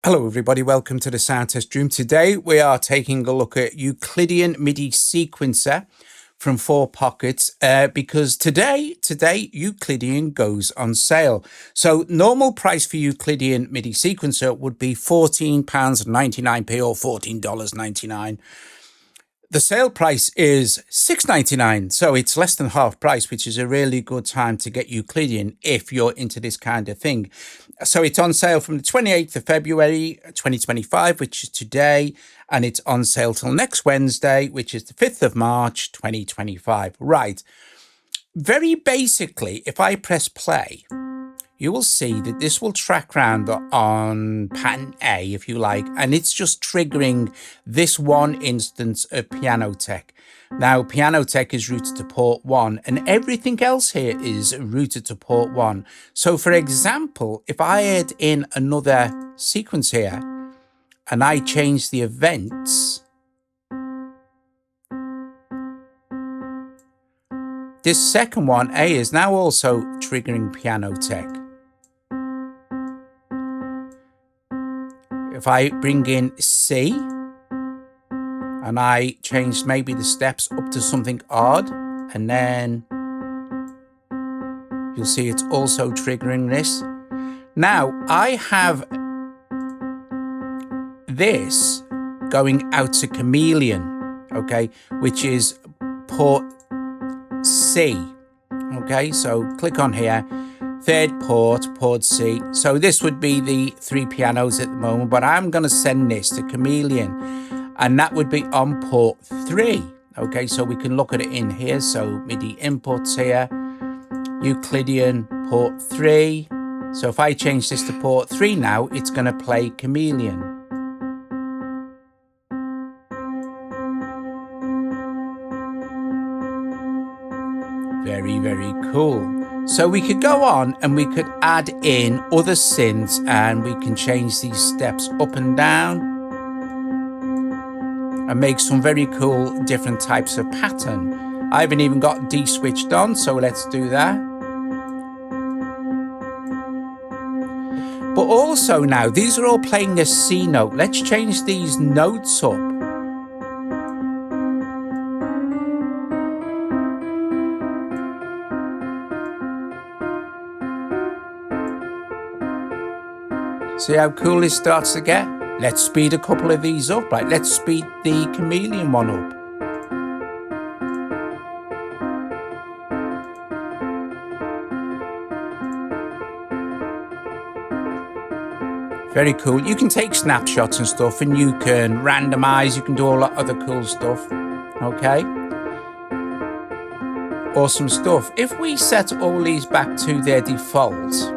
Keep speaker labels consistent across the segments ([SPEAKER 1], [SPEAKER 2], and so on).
[SPEAKER 1] Hello everybody, welcome to the Sound Test Room. Today we are taking a look at Euclidean Midi sequencer from 4Pockets because today Euclidean goes on sale. So normal price for Euclidean Midi sequencer would be £14.99p or $14.99. The sale price is $6.99, so it's less than half price, which is a really good time to get Euclidean if you're into this kind of thing. So it's on sale from the 28th of February 2025, which is today, and it's on sale till next Wednesday, which is the 5th of March 2025. Right. Very basically, if I press play, you will see that this will track round on pattern A, if you like, and it's just triggering this one instance of Piano Tech. Now, Piano Tech is routed to port 1, and everything else here is routed to port 1. So, for example, if I add in another sequence here, and I change the events, this second one, A, is now also triggering Piano Tech. If I bring in C and I change maybe the steps up to something odd, and then you'll see it's also triggering this. Now I have this going out to Chameleon, okay, which is port C. Okay, so click on here. Third port, port C. So this would be the 3 pianos at the moment, but I'm going to send this to Chameleon, and that would be on port 3. Okay, so we can look at it in here. So MIDI inputs here, Euclidean port 3. So if I change this to port 3 now, it's going to play Chameleon. Very, very cool. So we could go on and we could add in other synths, and we can change these steps up and down and make some very cool different types of pattern. I haven't even got D switched on, so let's do that. But also now, these are all playing a C note. Let's change these notes up. See how cool this starts to get? Let's speed a couple of these up. Right, let's speed the Chameleon one up. Very cool. You can take snapshots and stuff, and you can randomize. You can do all that other cool stuff. Okay. Awesome stuff. If we set all these back to their default,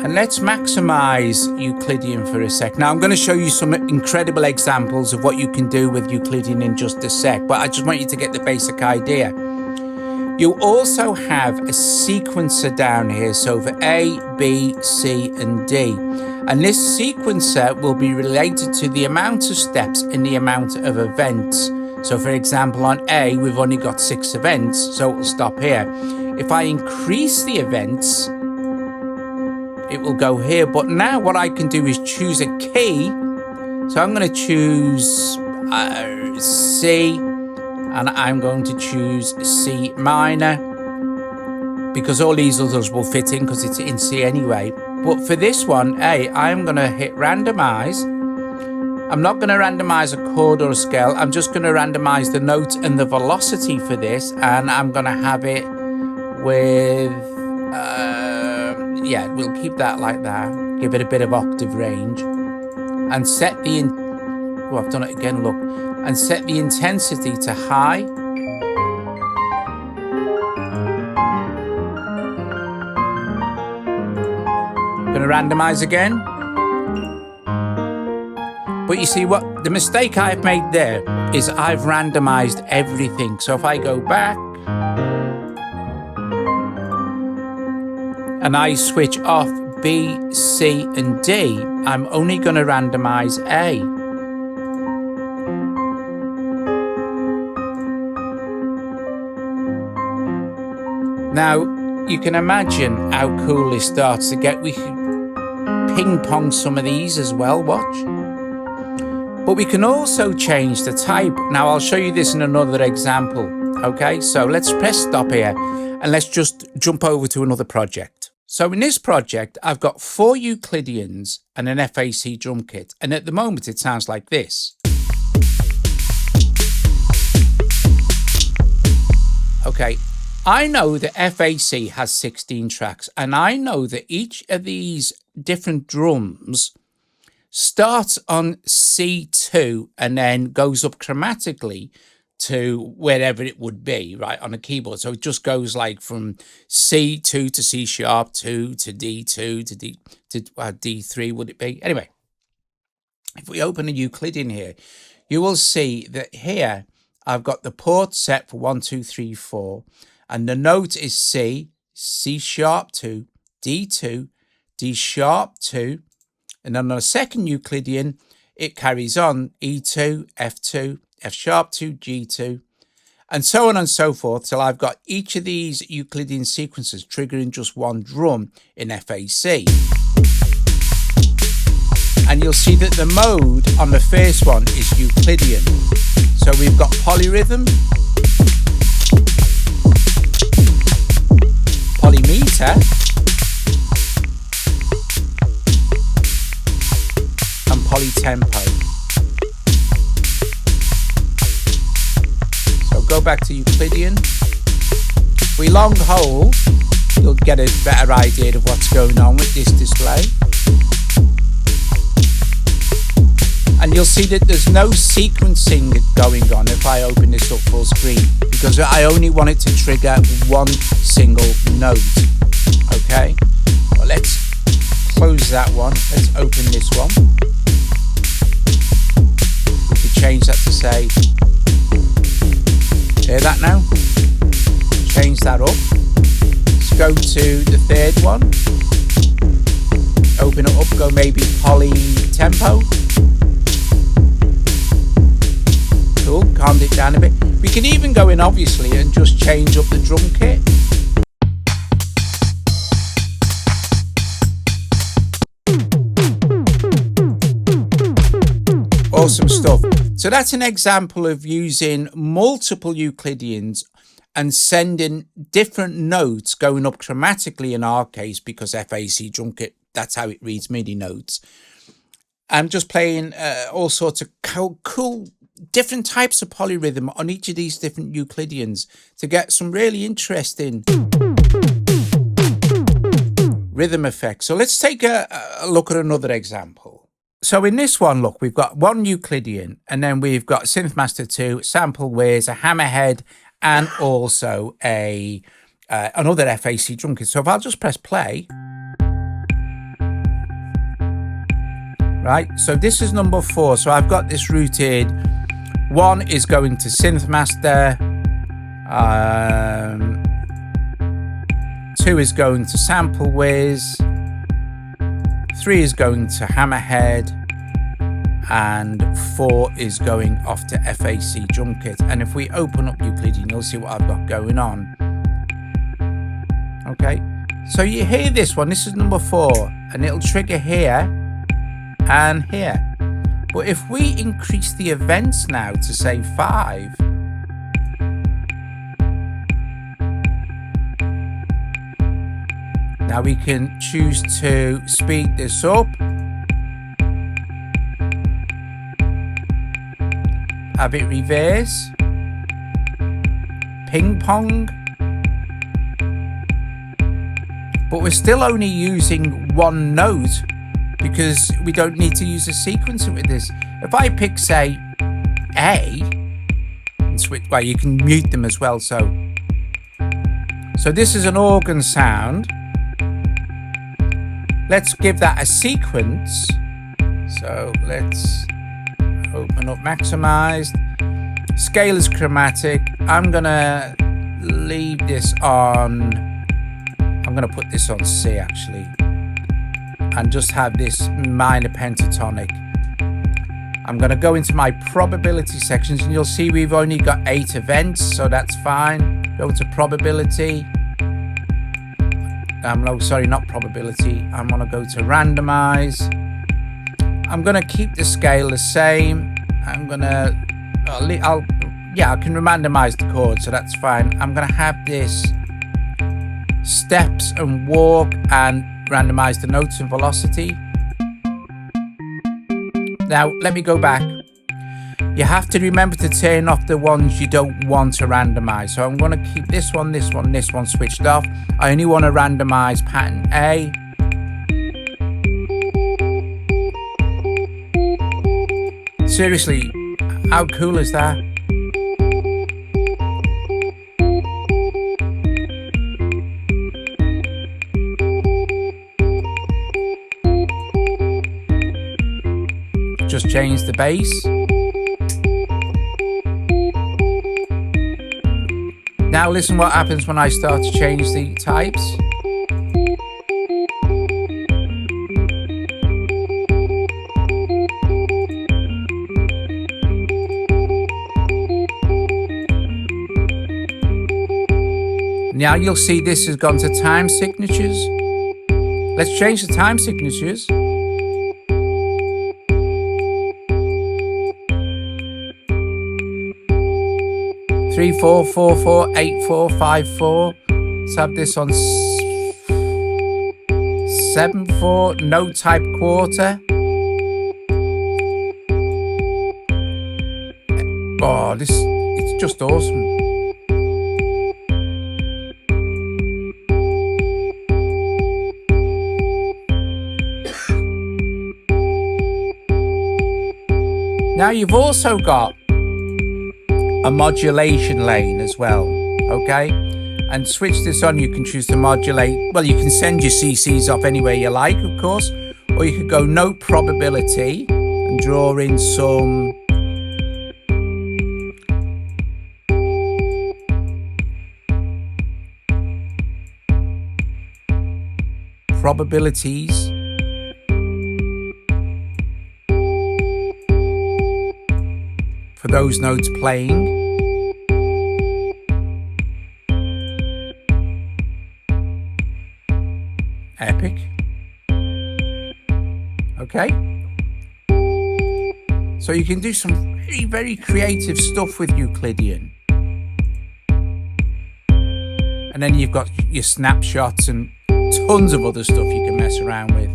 [SPEAKER 1] and let's maximize Euclidean for a sec. Now I'm going to show you some incredible examples of what you can do with Euclidean in just a sec, but I just want you to get the basic idea. You also have a sequencer down here, so for A, B, C, and D. And this sequencer will be related to the amount of steps and the amount of events. So for example, on A, we've only got 6 events, so it will stop here. If I increase the events, it will go here. But now what I can do is choose a key. So I'm going to choose C, and I'm going to choose C minor, because all these others will fit in because it's in C anyway. But for this one, A, I'm going to hit randomize. I'm not going to randomize a chord or a scale. I'm just going to randomize the note and the velocity for this, and I'm going to have it with yeah, we'll keep that like that. Give it a bit of octave range, and set the oh, I've done it again, look, and set the intensity to high. Gonna randomize again. But you see what the mistake I've made there is I've randomized everything. So if I go back and I switch off B, C, and D, I'm only going to randomize A. Now, you can imagine how cool this starts to get. We can ping pong some of these as well, watch. But we can also change the type. Now I'll show you this in another example. Okay, so let's press stop here and let's just jump over to another project. So in this project, I've got 4 Euclideans and an FAC drum kit. And at the moment, it sounds like this. Okay, I know that FAC has 16 tracks, and I know that each of these different drums starts on C2 and then goes up chromatically to wherever it would be, right, on a keyboard. So it just goes like from C2 to C sharp 2 to D2 to D3, would it be? Anyway, if we open a Euclidean here, you will see that here I've got the port set for 1, 2, 3, 4, and the note is C, C sharp 2, D2, D sharp 2, and then on the second Euclidean, it carries on E2, F2, F sharp 2, G2, and so on and so forth, till I've got each of these Euclidean sequences triggering just one drum in FAC. And you'll see that the mode on the first one is Euclidean. So we've got polyrhythm, polymeter, and polytempo. So go back to Euclidean. If we long hold, you'll get a better idea of what's going on with this display. And you'll see that there's no sequencing going on if I open this up full screen, because I only want it to trigger one single note. Okay, well, let's close that one. Let's open this one. We could change that to say, hear that now? Change that up. Let's go to the third one. Open it up, go maybe polytempo. Cool, calmed it down a bit. We can even go in, obviously, and just change up the drum kit. Awesome stuff. So that's an example of using multiple Euclideans and sending different notes going up chromatically in our case, because FAC drum kit, that's how it reads MIDI notes. I'm just playing all sorts of cool different types of polyrhythm on each of these different Euclideans to get some really interesting rhythm effects. So let's take a look at another example. So in this one, look, we've got 1 Euclidean, and then we've got Synth Master 2, sample whiz, a hammerhead, and also a another FAC drum kit. So if I'll just press play. Right, so this is number 4. So I've got this routed. 1 is going to Synth Master. 2 is going to sample whiz. 3 is going to hammerhead. And 4 is going off to FAC drum kit. And if we open up Euclidean, you'll see what I've got going on. Okay, so you hear this one. This is number 4, and it'll trigger here and here. But if we increase the events now to say 5, now we can choose to speed this up, have it reverse, ping pong, but we're still only using one note, because we don't need to use a sequencer with this. If I pick, say, A, and switch, well, you can mute them as well. So this is an organ sound. Let's give that a sequence. So let's open up maximized. Scale is chromatic. I'm gonna leave this on, I'm gonna put this on C actually, and just have this minor pentatonic. I'm going to go into my probability sections, and you'll see we've only got 8 events, so that's fine. Go to probability. No, sorry, not probability. I'm going to go to randomize. I'm going to keep the scale the same. I'm going to, I can randomize the chord, so that's fine. I'm going to have this steps and walk and randomize the notes and velocity. Now, let me go back. You have to remember to turn off the ones you don't want to randomize. So I'm going to keep this one switched off. I only want to randomize pattern A. Seriously, how cool is that? Just change the bass. Now listen what happens when I start to change the types. Now you'll see this has gone to time signatures. Let's change the time signatures. 3 4 4 4 8 4 5 4. Let's have this on 7 4. No type quarter. Oh, it's just awesome. Now you've also got a modulation lane as well, okay? And switch this on, you can choose to modulate. Well, you can send your CCs off anywhere you like, of course, or you could go note probability and draw in some probabilities. For those notes playing. Epic. Okay. So you can do some very, very creative stuff with Euclidean. And then you've got your snapshots and tons of other stuff you can mess around with.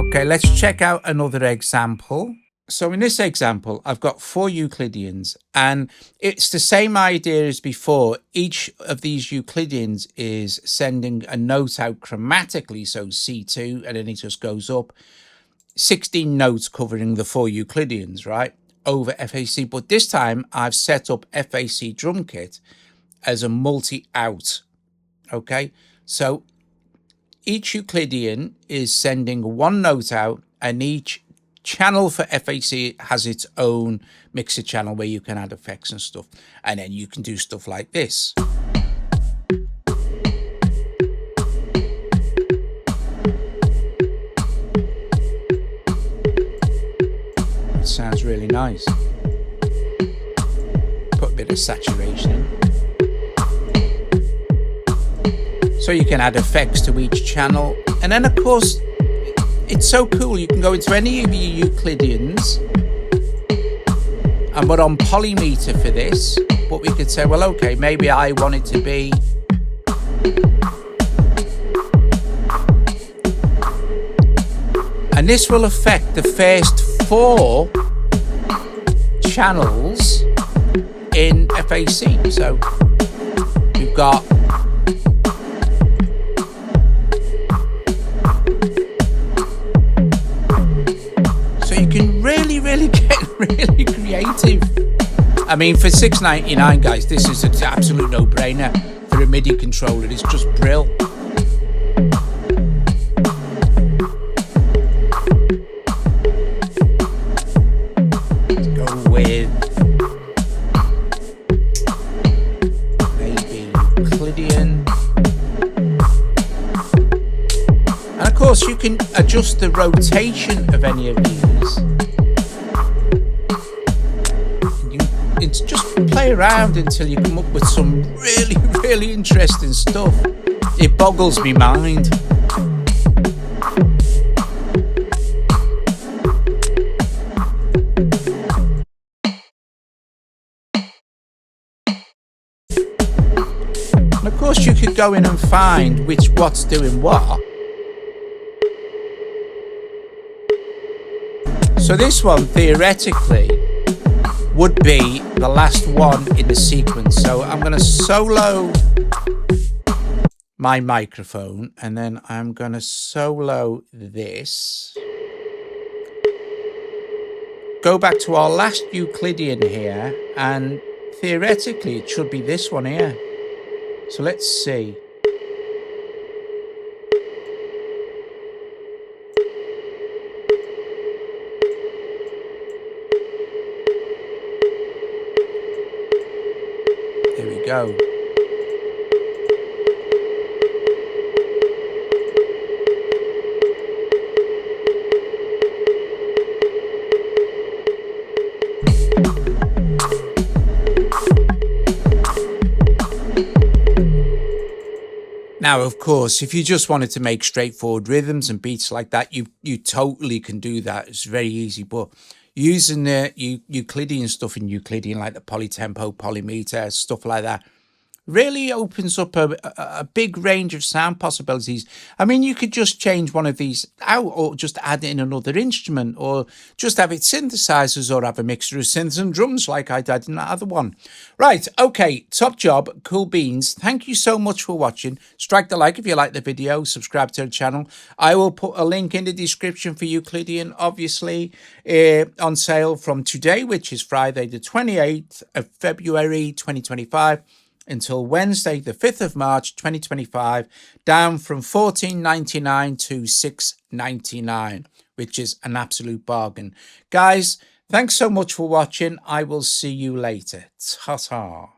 [SPEAKER 1] Okay, let's check out another example. So in this example, I've got 4 Euclideans, and it's the same idea as before. Each of these Euclideans is sending a note out chromatically, so C2, and then it just goes up. 16 notes covering the 4 Euclideans, right, over FAC. But this time I've set up FAC drum kit as a multi-out, okay? So each Euclidean is sending one note out, and each channel for FAC has its own mixer channel where you can add effects and stuff, and then you can do stuff like this. It sounds really nice. Put a bit of saturation in. So you can add effects to each channel, and then of course it's so cool, you can go into any of your Euclideans, and we're on polymeter for this, but we could say, well, okay, maybe I want it to be and this will affect the first 4 channels in FAC. So you've got really get really creative. I mean, for $6.99, guys, this is an absolute no-brainer for a MIDI controller. It's just brill. Let's go with maybe Euclidean. And of course, you can adjust the rotation of any of these. It's just play around until you come up with some really, really interesting stuff. It boggles me mind. And of course you could go in and find what's doing what. So this one theoretically would be the last one in the sequence. So I'm going to solo my microphone and then I'm going to solo this. Go back to our last Euclidean here, and theoretically it should be this one here. So let's see. There we go. Now, of course, if you just wanted to make straightforward rhythms and beats like that, you totally can do that. It's very easy. But using the Euclidean stuff in Euclidean, like the polytempo, polymeter, stuff like that, really opens up a big range of sound possibilities. I mean, you could just change one of these out or just add in another instrument or just have it synthesizers or have a mixture of synths and drums like I did in that other one. Right, okay, top job, cool beans. Thank you so much for watching. Strike the like if you like the video, subscribe to the channel. I will put a link in the description for Euclidean, obviously, on sale from today, which is Friday the 28th of February 2025. Until Wednesday, the 5th of March, 2025, down from $14.99 to $6.99, which is an absolute bargain. Guys, thanks so much for watching. I will see you later. Ta-ta.